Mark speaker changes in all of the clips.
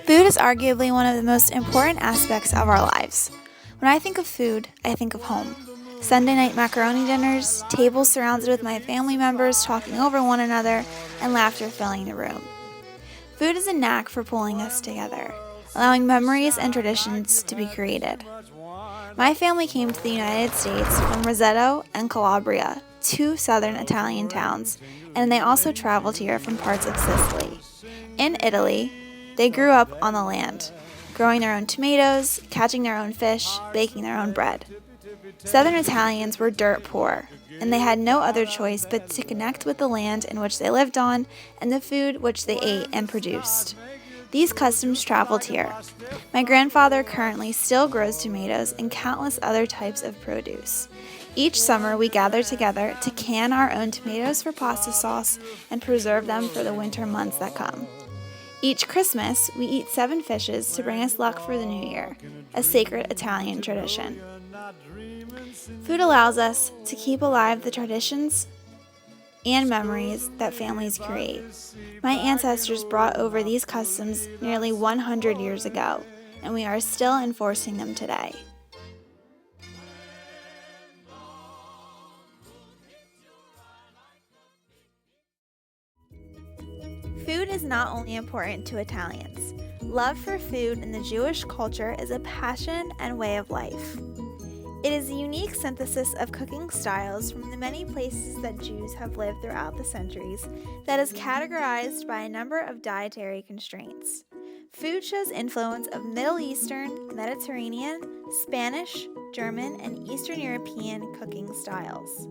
Speaker 1: Food is arguably one of the most important aspects of our lives. When I think of food, I think of home. Sunday night macaroni dinners, tables surrounded with my family members talking over one another, and laughter filling the room. Food is a knack for pulling us together, allowing memories and traditions to be created. My family came to the United States from Roseto and Calabria, two southern Italian towns, and they also traveled here from parts of Sicily. In Italy, they grew up on the land, growing their own tomatoes, catching their own fish, baking their own bread. Southern Italians were dirt poor, and they had no other choice but to connect with the land in which they lived on and the food which they ate and produced. These customs traveled here. My grandfather currently still grows tomatoes and countless other types of produce. Each summer, we gather together to can our own tomatoes for pasta sauce and preserve them for the winter months that come. Each Christmas, we eat 7 fishes to bring us luck for the new year, a sacred Italian tradition. Food allows us to keep alive the traditions and memories that families create. My ancestors brought over these customs nearly 100 years ago, and we are still enforcing them today. Food is not only important to Italians. Love for food in the Jewish culture is a passion and way of life. It is a unique synthesis of cooking styles from the many places that Jews have lived throughout the centuries that is categorized by a number of dietary constraints. Food shows influence of Middle Eastern, Mediterranean, Spanish, German, and Eastern European cooking styles.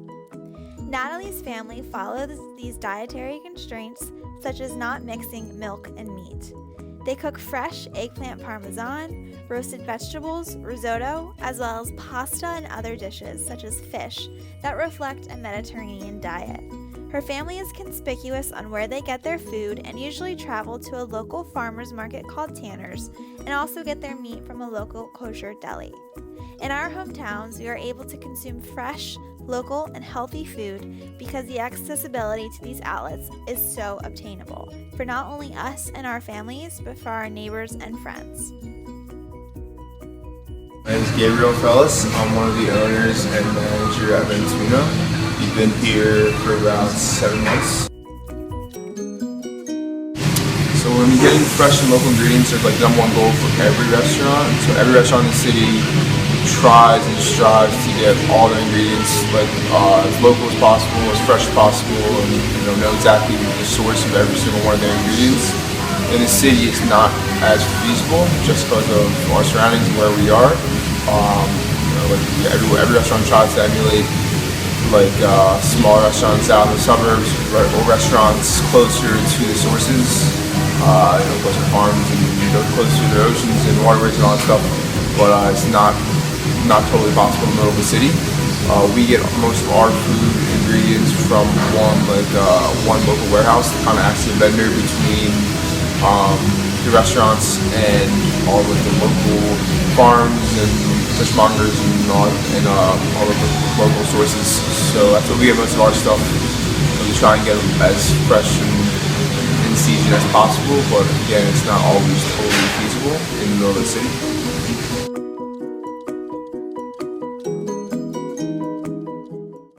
Speaker 1: Natalie's family follows these dietary constraints, such as not mixing milk and meat. They cook fresh eggplant parmesan, roasted vegetables, risotto, as well as pasta and other dishes, such as fish, that reflect a Mediterranean diet. Her family is conspicuous on where they get their food and usually travel to a local farmer's market called Tanner's and also get their meat from a local kosher deli. In our hometowns, we are able to consume fresh, local, and healthy food because the accessibility to these outlets is so obtainable for not only us and our families, but for our neighbors and friends.
Speaker 2: My name is Gabriel Fellis. I'm one of the owners and manager at Ventuno. We've been here for about 7 months. So when we're getting fresh and local ingredients are like the #1 goal for every restaurant. So every restaurant in the city tries and strives to get all their ingredients like as local as possible, as fresh as possible, and know exactly the source of every single one of their ingredients. In the city, it's not as feasible just because of our surroundings and where we are. Every restaurant tries to emulate small restaurants out in the suburbs or restaurants closer to the sources, closer to farms and closer to the oceans and waterways and all that stuff. But it's not totally possible in the middle of the city. We get most of our food ingredients from one local warehouse that kind of acts as a vendor between the restaurants and all of the local farms and fishmongers and all of the local sources. So that's where we get most of our stuff. We try and get them as fresh and in season as possible, but again, it's not always totally feasible in the middle of the city.